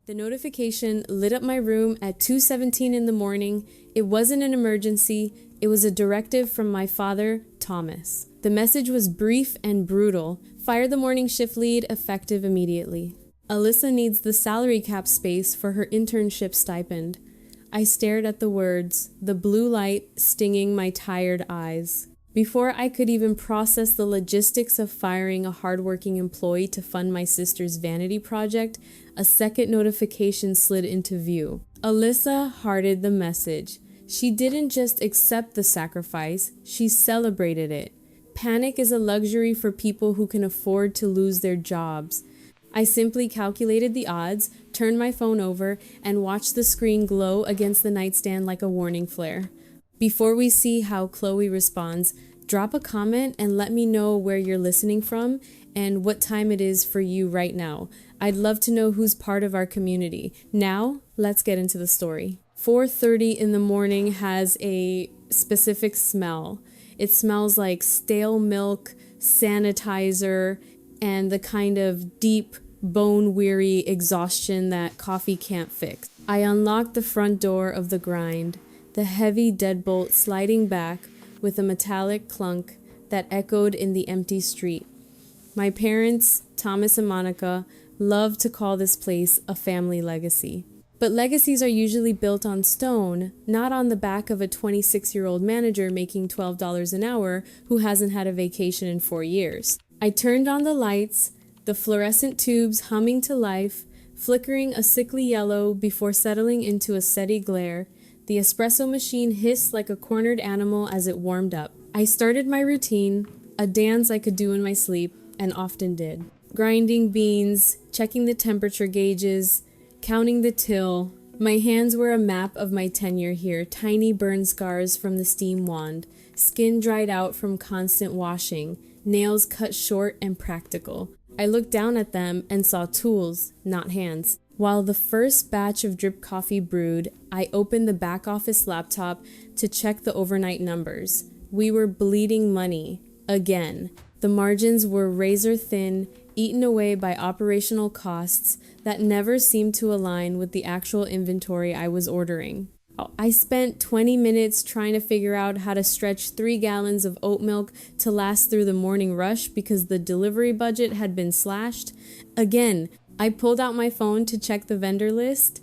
The notification lit up my room at 2:17 in the morning. It wasn't an emergency. It was a directive from my father, Thomas. The message was brief and brutal. Fire the morning shift lead, effective immediately. Alyssa needs the salary cap space for her internship stipend. I stared at the words, the blue light stinging my tired eyes. Before I could even process the logistics of firing a hardworking employee to fund my sister's vanity project, a second notification slid into view. Alyssa hearted the message. She didn't just accept the sacrifice, she celebrated it. Panic is a luxury for people who can afford to lose their jobs. I simply calculated the odds, turned my phone over, and watched the screen glow against the nightstand like a warning flare. Before we see how Chloe responds, drop a comment and let me know where you're listening from and what time it is for you right now. I'd love to know who's part of our community. Now, let's get into the story. 4:30 in the morning has a specific smell. It smells like stale milk, sanitizer, and the kind of deep, bone-weary exhaustion that coffee can't fix. I unlocked the front door of the grind, the heavy deadbolt sliding back with a metallic clunk that echoed in the empty street. My parents, Thomas and Monica, love to call this place a family legacy. But legacies are usually built on stone, not on the back of a 26-year-old manager making $12 an hour who hasn't had a vacation in 4 years. I turned on the lights, the fluorescent tubes humming to life, flickering a sickly yellow before settling into a steady glare. The espresso machine hissed like a cornered animal as it warmed up. I started my routine, a dance I could do in my sleep, and often did. Grinding beans, checking the temperature gauges, counting the till. My hands were a map of my tenure here, tiny burn scars from the steam wand, skin dried out from constant washing, nails cut short and practical. I looked down at them and saw tools, not hands. While the first batch of drip coffee brewed, I opened the back office laptop to check the overnight numbers. We were bleeding money. Again. The margins were razor thin, eaten away by operational costs that never seemed to align with the actual inventory I was ordering. I spent 20 minutes trying to figure out how to stretch 3 gallons of oat milk to last through the morning rush because the delivery budget had been slashed. Again, I pulled out my phone to check the vendor list,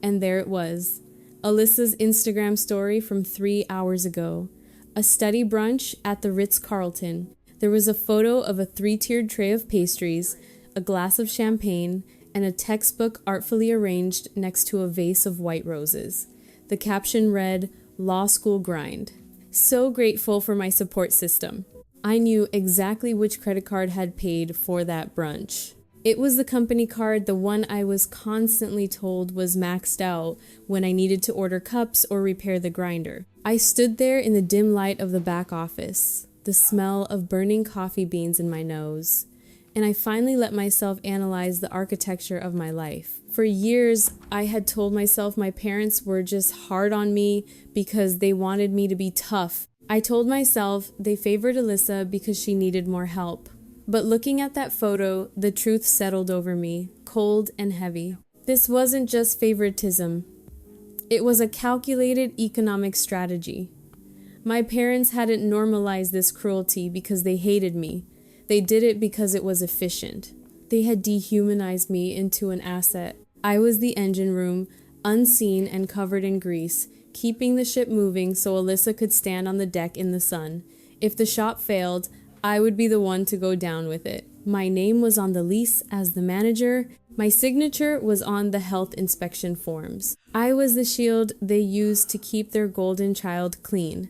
and there it was. Alyssa's Instagram story from 3 hours ago. A study brunch at the Ritz-Carlton. There was a photo of a 3-tiered tray of pastries, a glass of champagne, and a textbook artfully arranged next to a vase of white roses. The caption read, "Law School Grind." So grateful for my support system. I knew exactly which credit card had paid for that brunch. It was the company card, the one I was constantly told was maxed out when I needed to order cups or repair the grinder. I stood there in the dim light of the back office, the smell of burning coffee beans in my nose, and I finally let myself analyze the architecture of my life. For years, I had told myself my parents were just hard on me because they wanted me to be tough. I told myself they favored Alyssa because she needed more help. But looking at that photo, the truth settled over me, cold and heavy. This wasn't just favoritism. It was a calculated economic strategy. My parents hadn't normalized this cruelty because they hated me. They did it because it was efficient. They had dehumanized me into an asset. I was the engine room, unseen and covered in grease, keeping the ship moving so Alyssa could stand on the deck in the sun. If the shop failed, I would be the one to go down with it. My name was on the lease as the manager. My signature was on the health inspection forms. I was the shield they used to keep their golden child clean.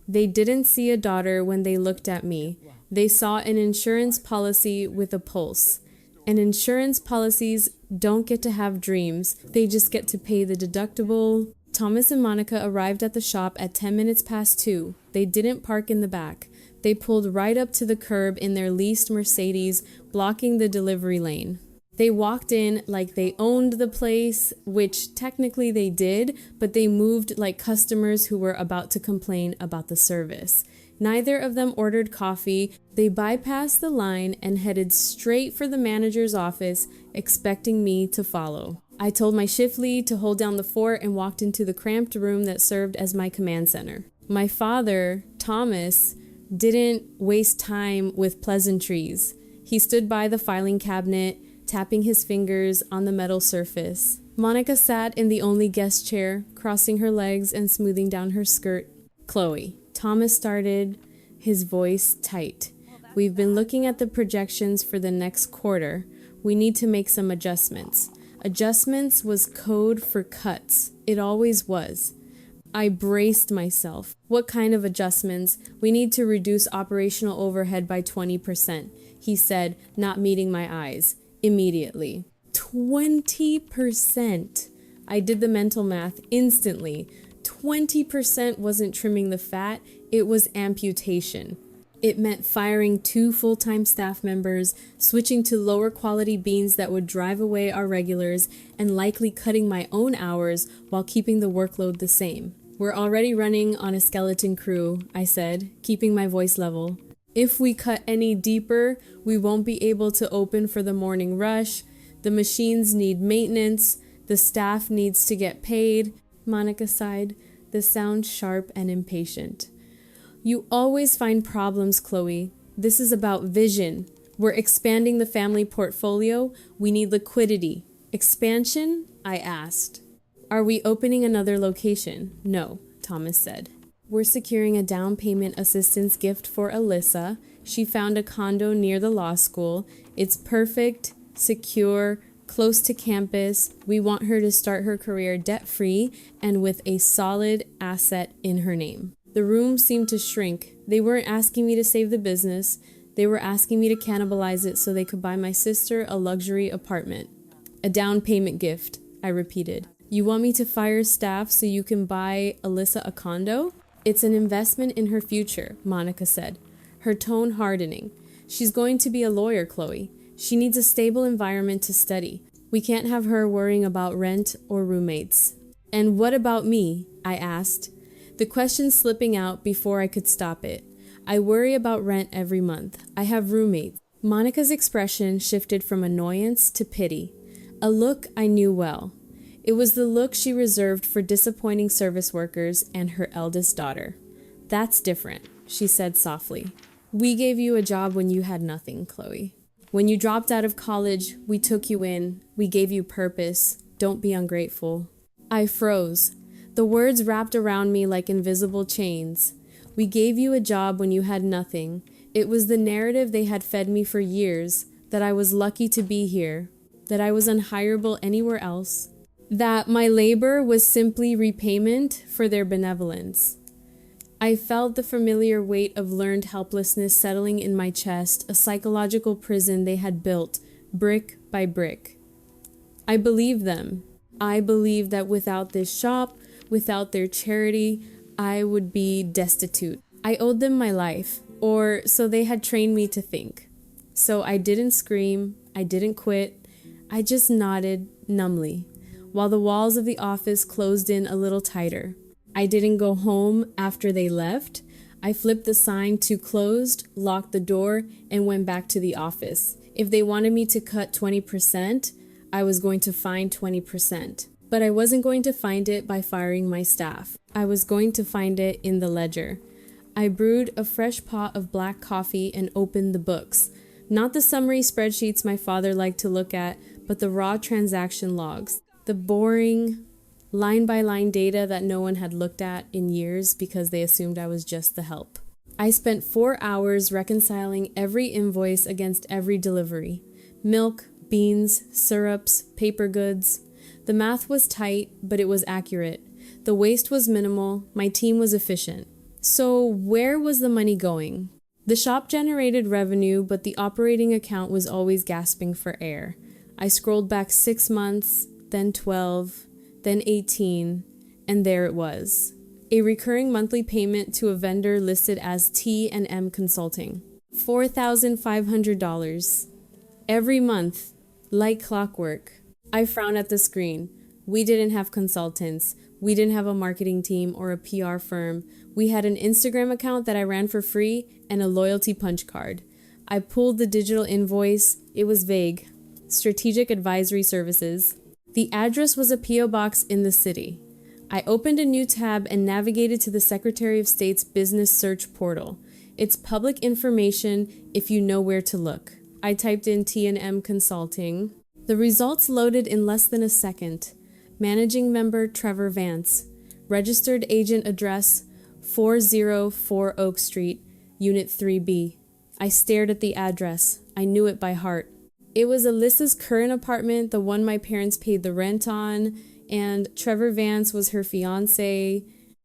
They didn't see a daughter when they looked at me. They saw an insurance policy with a pulse. And insurance policies don't get to have dreams. They just get to pay the deductible. Thomas and Monica arrived at the shop at 10 minutes past 2. They didn't park in the back. They pulled right up to the curb in their leased Mercedes, blocking the delivery lane. They walked in like they owned the place, which technically they did, but they moved like customers who were about to complain about the service. Neither of them ordered coffee. They bypassed the line and headed straight for the manager's office, expecting me to follow. I told my shift lead to hold down the fort and walked into the cramped room that served as my command center. My father, Thomas, didn't waste time with pleasantries. He stood by the filing cabinet, tapping his fingers on the metal surface. Monica sat in the only guest chair, crossing her legs and smoothing down her skirt. Chloe, Thomas started, his voice tight. We've been looking at the projections for the next quarter. We need to make some adjustments. Adjustments was code for cuts. It always was. I braced myself. What kind of adjustments? We need to reduce operational overhead by 20%, he said, not meeting my eyes. Immediately. 20%. I did the mental math instantly. 20% wasn't trimming the fat, it was amputation. It meant firing 2 full-time staff members, switching to lower quality beans that would drive away our regulars, and likely cutting my own hours while keeping the workload the same. We're already running on a skeleton crew, I said, keeping my voice level. If we cut any deeper, we won't be able to open for the morning rush. The machines need maintenance. The staff needs to get paid. Monica sighed, the sound sharp and impatient. You always find problems, Chloe. This is about vision. We're expanding the family portfolio. We need liquidity. Expansion? I asked. Are we opening another location? No, Thomas said. We're securing a down payment assistance gift for Alyssa. She found a condo near the law school. It's perfect, secure, close to campus. We want her to start her career debt-free and with a solid asset in her name. The room seemed to shrink. They weren't asking me to save the business. They were asking me to cannibalize it so they could buy my sister a luxury apartment. A down payment gift, I repeated. You want me to fire staff so you can buy Alyssa a condo? It's an investment in her future, Monica said, her tone hardening. She's going to be a lawyer, Chloe. She needs a stable environment to study. We can't have her worrying about rent or roommates. And what about me? I asked, the question slipping out before I could stop it. I worry about rent every month. I have roommates. Monica's expression shifted from annoyance to pity, a look I knew well. It was the look she reserved for disappointing service workers and her eldest daughter. That's different, she said softly. We gave you a job when you had nothing, Chloe. When you dropped out of college, we took you in. We gave you purpose. Don't be ungrateful. I froze. The words wrapped around me like invisible chains. We gave you a job when you had nothing. It was the narrative they had fed me for years, that I was lucky to be here, that I was unhireable anywhere else, that my labor was simply repayment for their benevolence. I felt the familiar weight of learned helplessness settling in my chest, a psychological prison they had built, brick by brick. I believed them. I believed that without this shop, without their charity, I would be destitute. I owed them my life, or so they had trained me to think. So I didn't scream, I didn't quit, I just nodded numbly, while the walls of the office closed in a little tighter. I didn't go home after they left. I flipped the sign to closed, locked the door, and went back to the office. If they wanted me to cut 20%, I was going to find 20%. But I wasn't going to find it by firing my staff. I was going to find it in the ledger. I brewed a fresh pot of black coffee and opened the books. Not the summary spreadsheets my father liked to look at, but the raw transaction logs. The boring, line-by-line data that no one had looked at in years because they assumed I was just the help. I spent 4 hours reconciling every invoice against every delivery. Milk, beans, syrups, paper goods. The math was tight, but it was accurate. The waste was minimal. My team was efficient. So where was the money going? The shop generated revenue, but the operating account was always gasping for air. I scrolled back 6 months, then 12, then 18, and there it was. A recurring monthly payment to a vendor listed as T&M Consulting. $4,500. Every month, like clockwork. I frowned at the screen. We didn't have consultants. We didn't have a marketing team or a PR firm. We had an Instagram account that I ran for free and a loyalty punch card. I pulled the digital invoice. It was vague. Strategic Advisory Services. The address was a P.O. box in the city. I opened a new tab and navigated to the Secretary of State's business search portal. It's public information if you know where to look. I typed in T&M Consulting. The results loaded in less than a second. Managing member Trevor Vance. Registered agent address 404 Oak Street, Unit 3B. I stared at the address. I knew it by heart. It was Alyssa's current apartment, the one my parents paid the rent on, and Trevor Vance was her fiancé.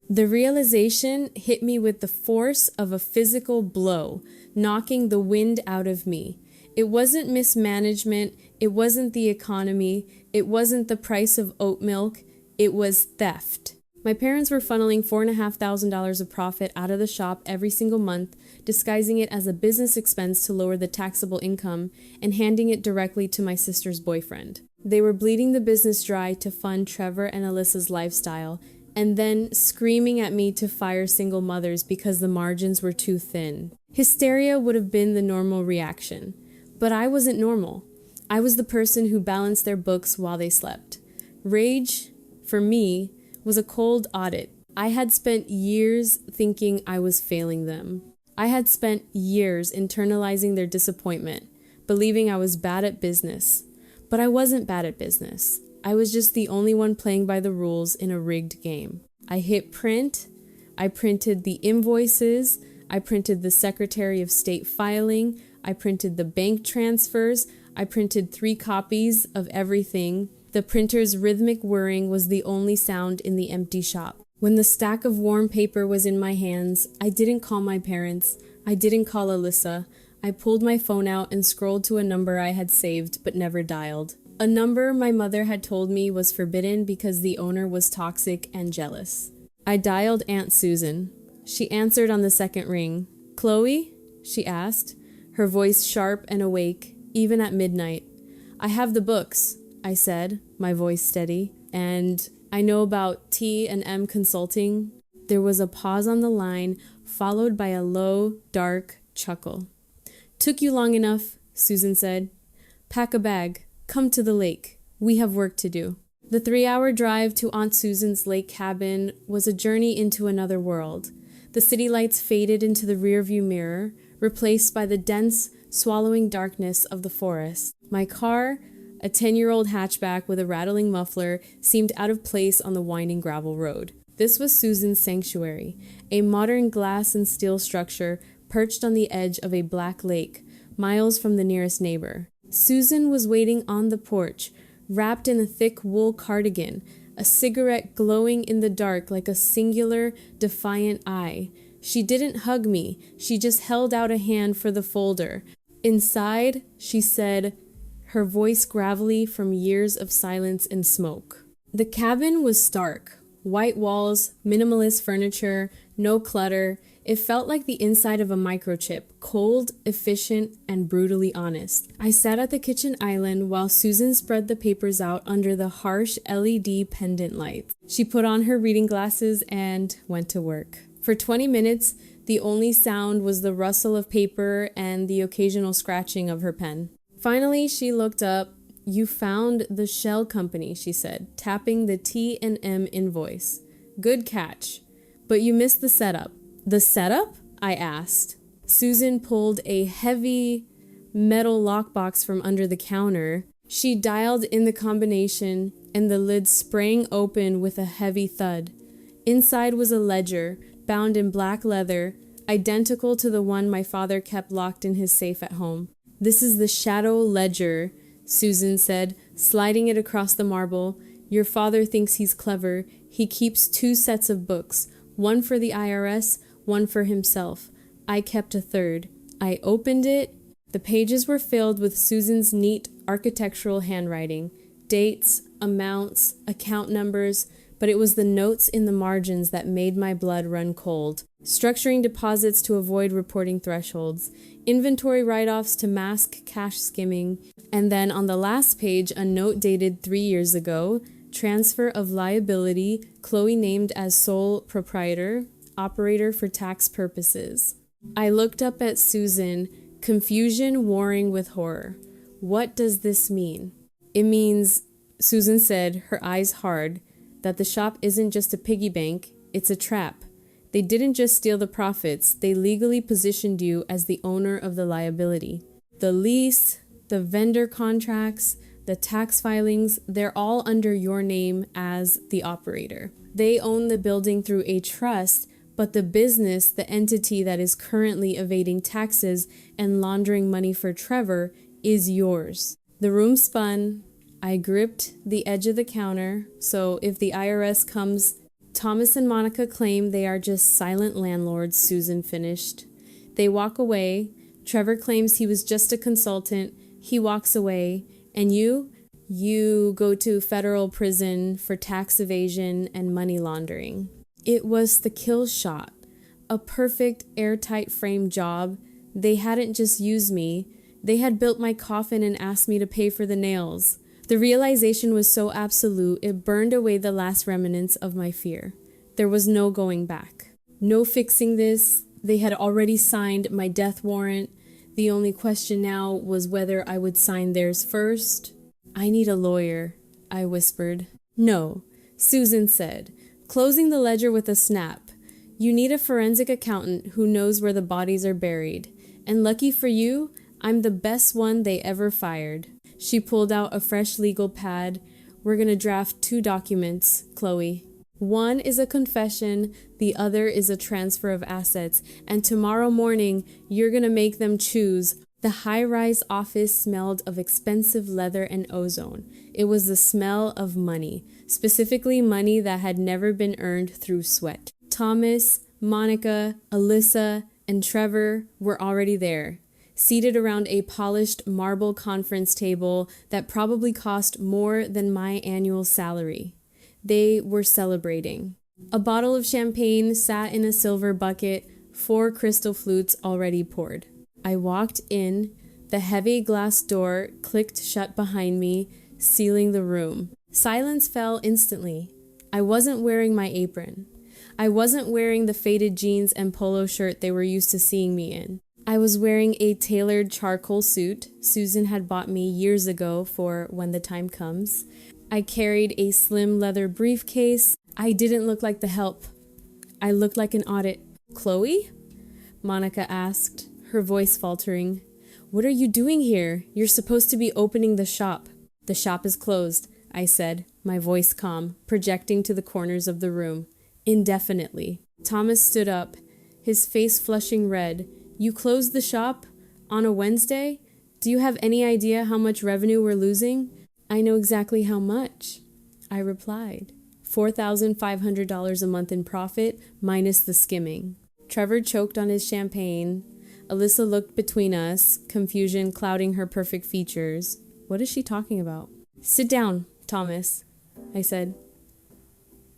The realization hit me with the force of a physical blow, knocking the wind out of me. It wasn't mismanagement, it wasn't the economy, it wasn't the price of oat milk, it was theft. My parents were funneling $4,500 of profit out of the shop every single month, disguising it as a business expense to lower the taxable income, and handing it directly to my sister's boyfriend. They were bleeding the business dry to fund Trevor and Alyssa's lifestyle, and then screaming at me to fire single mothers because the margins were too thin. Hysteria would have been the normal reaction. But I wasn't normal. I was the person who balanced their books while they slept. Rage, for me, was a cold audit. I had spent years thinking I was failing them. I had spent years internalizing their disappointment, believing I was bad at business. But I wasn't bad at business. I was just the only one playing by the rules in a rigged game. I hit print. I printed the invoices. I printed the Secretary of State filing. I printed the bank transfers. I printed 3 copies of everything. The printer's rhythmic whirring was the only sound in the empty shop. When the stack of warm paper was in my hands, I didn't call my parents. I didn't call Alyssa. I pulled my phone out and scrolled to a number I had saved but never dialed. A number my mother had told me was forbidden because the owner was toxic and jealous. I dialed Aunt Susan. She answered on the second ring. "Chloe?" she asked, her voice sharp and awake, even at midnight. "I have the books," I said, my voice steady, "and I know about T&M Consulting." There was a pause on the line, followed by a low, dark chuckle. "Took you long enough," Susan said. "Pack a bag. Come to the lake. We have work to do." The 3-hour drive to Aunt Susan's lake cabin was a journey into another world. The city lights faded into the rearview mirror, replaced by the dense, swallowing darkness of the forest. My car, a 10-year-old hatchback with a rattling muffler, seemed out of place on the winding gravel road. This was Susan's sanctuary, a modern glass and steel structure perched on the edge of a black lake, miles from the nearest neighbor. Susan was waiting on the porch, wrapped in a thick wool cardigan, a cigarette glowing in the dark like a singular, defiant eye. She didn't hug me, she just held out a hand for the folder. "Inside," she said, her voice gravelly from years of silence and smoke. The cabin was stark. White walls, minimalist furniture, no clutter. It felt like the inside of a microchip, cold, efficient, and brutally honest. I sat at the kitchen island while Susan spread the papers out under the harsh LED pendant lights. She put on her reading glasses and went to work. For 20 minutes, the only sound was the rustle of paper and the occasional scratching of her pen. Finally, she looked up. "You found the shell company," she said, tapping the T&M invoice. "Good catch. But you missed the setup." "The setup?" I asked. Susan pulled a heavy metal lockbox from under the counter. She dialed in the combination, and the lid sprang open with a heavy thud. Inside was a ledger, bound in black leather, identical to the one my father kept locked in his safe at home. "This is the shadow ledger," Susan said, sliding it across the marble. "Your father thinks he's clever. He keeps 2 sets of books, one for the IRS, one for himself. I kept a third. I opened it. The pages were filled with Susan's neat architectural handwriting, dates, amounts, account numbers, but it was the notes in the margins that made my blood run cold. Structuring deposits to avoid reporting thresholds, inventory write-offs to mask cash skimming, and then on the last page, a note dated 3 years ago, transfer of liability, Chloe named as sole proprietor, operator for tax purposes. I looked up at Susan, confusion warring with horror. "What does this mean?" "It means Susan said, her eyes hard, that the shop isn't just a piggy bank, it's a trap. They didn't just steal the profits, they legally positioned you as the owner of the liability. The lease, the vendor contracts, the tax filings, they're all under your name as the operator. They own the building through a trust, but the business, the entity that is currently evading taxes and laundering money for Trevor, is yours. The room spun. I gripped the edge of the counter, so if the IRS comes, Thomas and Monica claim they are just silent landlords, Susan finished. They walk away. Trevor claims he was just a consultant. He walks away. And you go to federal prison for tax evasion and money laundering. It was the kill shot, a perfect airtight frame job. They hadn't just used me. They had built my coffin and asked me to pay for the nails. The realization was so absolute, it burned away the last remnants of my fear. There was no going back. No fixing this. They had already signed my death warrant. The only question now was whether I would sign theirs first. I need a lawyer, I whispered. No, Susan said, closing the ledger with a snap. You need a forensic accountant who knows where the bodies are buried. And lucky for you, I'm the best one they ever fired. She pulled out a fresh legal pad. We're gonna draft 2 documents, Chloe. One is a confession, the other is a transfer of assets, and tomorrow morning, you're gonna make them choose. The high-rise office smelled of expensive leather and ozone. It was the smell of money, specifically money that had never been earned through sweat. Thomas, Monica, Alyssa, and Trevor were already there, seated around a polished marble conference table that probably cost more than my annual salary. They were celebrating. A bottle of champagne sat in a silver bucket, 4 crystal flutes already poured. I walked in. The heavy glass door clicked shut behind me, sealing the room. Silence fell instantly. I wasn't wearing my apron. I wasn't wearing the faded jeans and polo shirt they were used to seeing me in. I was wearing a tailored charcoal suit Susan had bought me years ago for when the time comes. I carried a slim leather briefcase. I didn't look like the help. I looked like an audit. Chloe? Monica asked, her voice faltering. What are you doing here? You're supposed to be opening the shop. The shop is closed, I said, my voice calm, projecting to the corners of the room. Indefinitely. Thomas stood up, his face flushing red. You closed the shop? On a Wednesday? Do you have any idea how much revenue we're losing? I know exactly how much, I replied. $4,500 a month in profit, minus the skimming. Trevor choked on his champagne. Alyssa looked between us, confusion clouding her perfect features. What is she talking about? Sit down, Thomas, I said.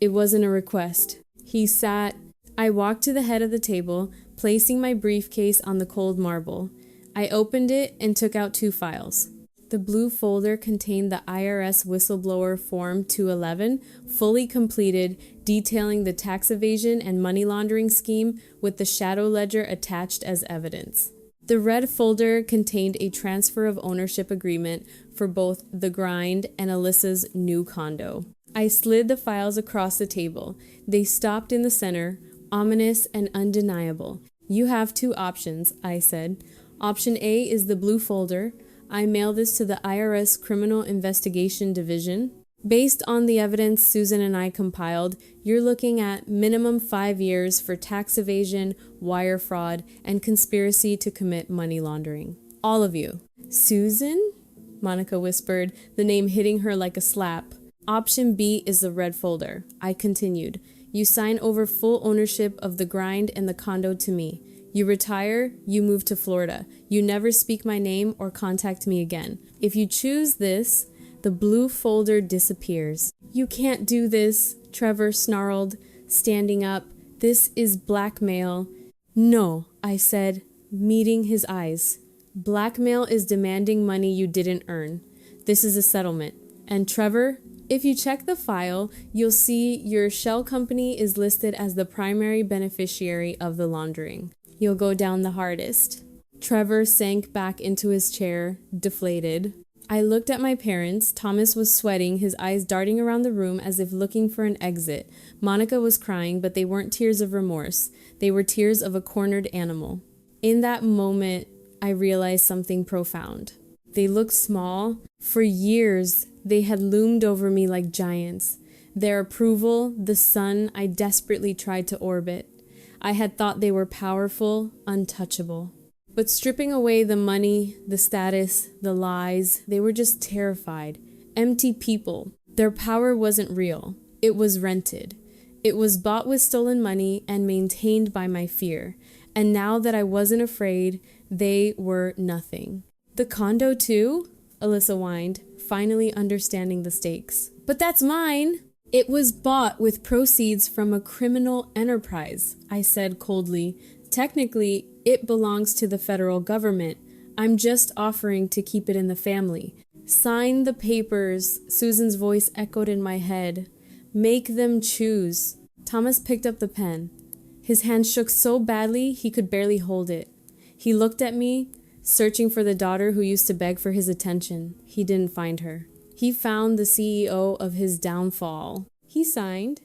It wasn't a request. He sat. I walked to the head of the table, placing my briefcase on the cold marble. I opened it and took out 2 files. The blue folder contained the IRS whistleblower Form 211, fully completed, detailing the tax evasion and money laundering scheme with the shadow ledger attached as evidence. The red folder contained a transfer of ownership agreement for both the grind and Alyssa's new condo. I slid the files across the table. They stopped in the center, ominous and undeniable. You have 2 options, I said. Option A is the blue folder. I mail this to the IRS Criminal Investigation Division. Based on the evidence Susan and I compiled, you're looking at minimum 5 years for tax evasion, wire fraud, and conspiracy to commit money laundering. All of you. Susan? Monica whispered, the name hitting her like a slap. Option B is the red folder. I continued. You sign over full ownership of the grind and the condo to me. You retire, you move to Florida. You never speak my name or contact me again. If you choose this, the blue folder disappears. You can't do this, Trevor snarled, standing up. This is blackmail. No, I said, meeting his eyes. Blackmail is demanding money you didn't earn. This is a settlement. And Trevor, if you check the file, you'll see your shell company is listed as the primary beneficiary of the laundering. You'll go down the hardest. Trevor sank back into his chair, deflated. I looked at my parents. Thomas was sweating, his eyes darting around the room as if looking for an exit. Monica was crying, but they weren't tears of remorse. They were tears of a cornered animal. In that moment, I realized something profound. They looked small. For years, they had loomed over me like giants. Their approval, the sun I desperately tried to orbit. I had thought they were powerful, untouchable. But stripping away the money, the status, the lies, they were just terrified, empty people. Their power wasn't real. It was rented. It was bought with stolen money and maintained by my fear. And now that I wasn't afraid, they were nothing. The condo too? Alyssa whined, finally understanding the stakes. But that's mine! It was bought with proceeds from a criminal enterprise, I said coldly. Technically, it belongs to the federal government. I'm just offering to keep it in the family. Sign the papers, Susan's voice echoed in my head. Make them choose. Thomas picked up the pen. His hand shook so badly he could barely hold it. He looked at me, searching for the daughter who used to beg for his attention. He didn't find her. He found the CEO of his downfall. He signed.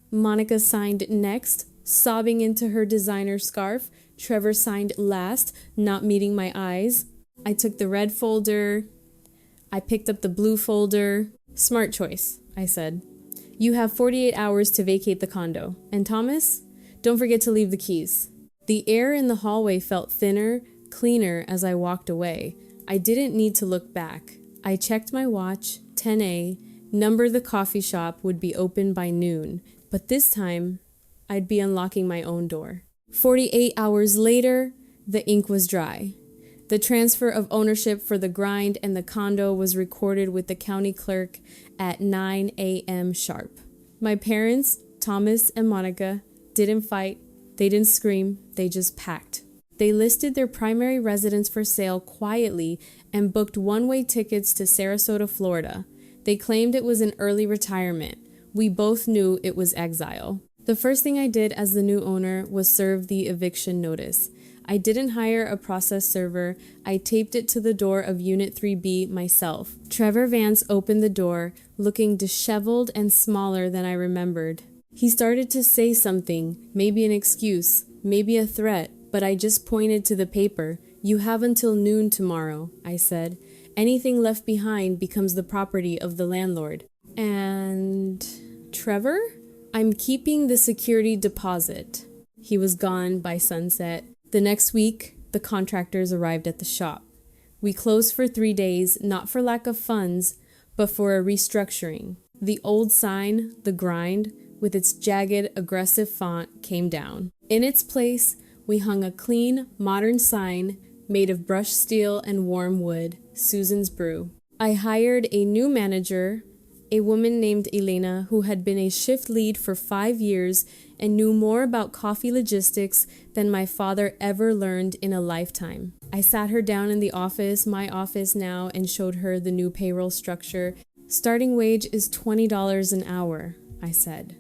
Monica signed next, sobbing into her designer scarf. Trevor signed last, not meeting my eyes. I took the red folder. I picked up the blue folder. Smart choice, I said. You have 48 hours to vacate the condo. And Thomas, don't forget to leave the keys. The air in the hallway felt thinner, cleaner as I walked away. I didn't need to look back. I checked my watch, 10 number the coffee shop would be open by noon, but this time I'd be unlocking my own door. 48 hours later, the ink was dry. The transfer of ownership for the grind and the condo was recorded with the county clerk at 9 a.m. sharp. My parents, Thomas and Monica, didn't fight, they didn't scream, they just packed. They listed their primary residence for sale quietly and booked one-way tickets to Sarasota, Florida. They claimed it was an early retirement. We both knew it was exile. The first thing I did as the new owner was serve the eviction notice. I didn't hire a process server. I taped it to the door of Unit 3B myself. Trevor Vance opened the door, looking disheveled and smaller than I remembered. He started to say something, maybe an excuse, maybe a threat, but I just pointed to the paper. You have until noon tomorrow, I said. Anything left behind becomes the property of the landlord. And Trevor? I'm keeping the security deposit. He was gone by sunset. The next week, the contractors arrived at the shop. We closed for 3 days, not for lack of funds, but for a restructuring. The old sign, The Grind, with its jagged, aggressive font, came down. In its place, we hung a clean, modern sign made of brushed steel and warm wood, Susan's Brew. I hired a new manager, a woman named Elena, who had been a shift lead for 5 years and knew more about coffee logistics than my father ever learned in a lifetime. I sat her down in the office, my office now, and showed her the new payroll structure. Starting wage is $20 an hour, I said.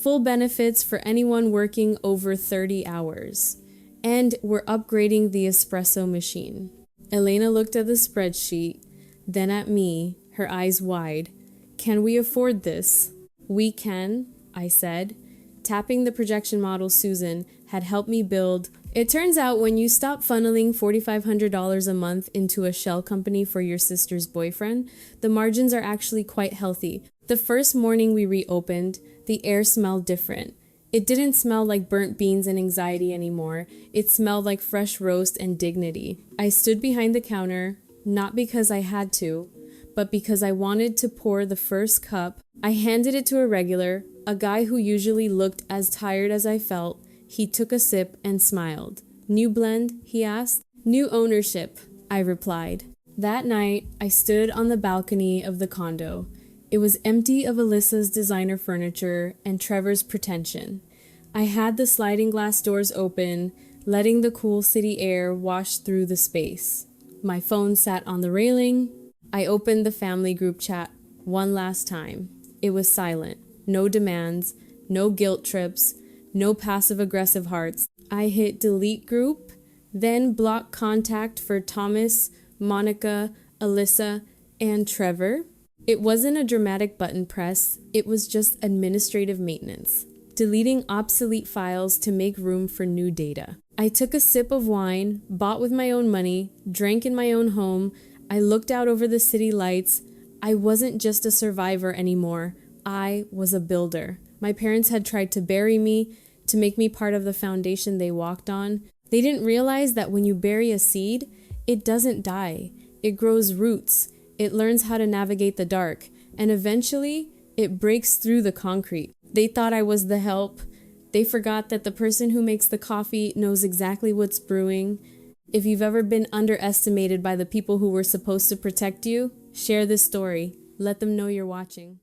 Full benefits for anyone working over 30 hours. And we're upgrading the espresso machine. Elena looked at the spreadsheet, then at me, her eyes wide. Can we afford this? We can, I said. Tapping the projection model Susan had helped me build. It turns out when you stop funneling $4,500 a month into a shell company for your sister's boyfriend, the margins are actually quite healthy. The first morning we reopened, the air smelled different. It didn't smell like burnt beans and anxiety anymore. It smelled like fresh roast and dignity. I stood behind the counter, not because I had to, but because I wanted to pour the first cup. I handed it to a regular, a guy who usually looked as tired as I felt. He took a sip and smiled. New blend? He asked. New ownership, I replied. That night, I stood on the balcony of the condo. It was empty of Alyssa's designer furniture and Trevor's pretension. I had the sliding glass doors open, letting the cool city air wash through the space. My phone sat on the railing. I opened the family group chat one last time. It was silent. No demands, no guilt trips, no passive-aggressive hearts. I hit delete group, then block contact for Thomas, Monica, Alyssa, And Trevor? It wasn't a dramatic button press, it was just administrative maintenance, deleting obsolete files to make room for new data. I took a sip of wine, bought with my own money, drank in my own home. I looked out over the city lights. I wasn't just a survivor anymore. I was a builder. My parents had tried to bury me, to make me part of the foundation they walked on. They didn't realize that when you bury a seed, it doesn't die. It grows roots. It learns how to navigate the dark. And eventually, it breaks through the concrete. They thought I was the help. They forgot that the person who makes the coffee knows exactly what's brewing. If you've ever been underestimated by the people who were supposed to protect you, share this story. Let them know you're watching.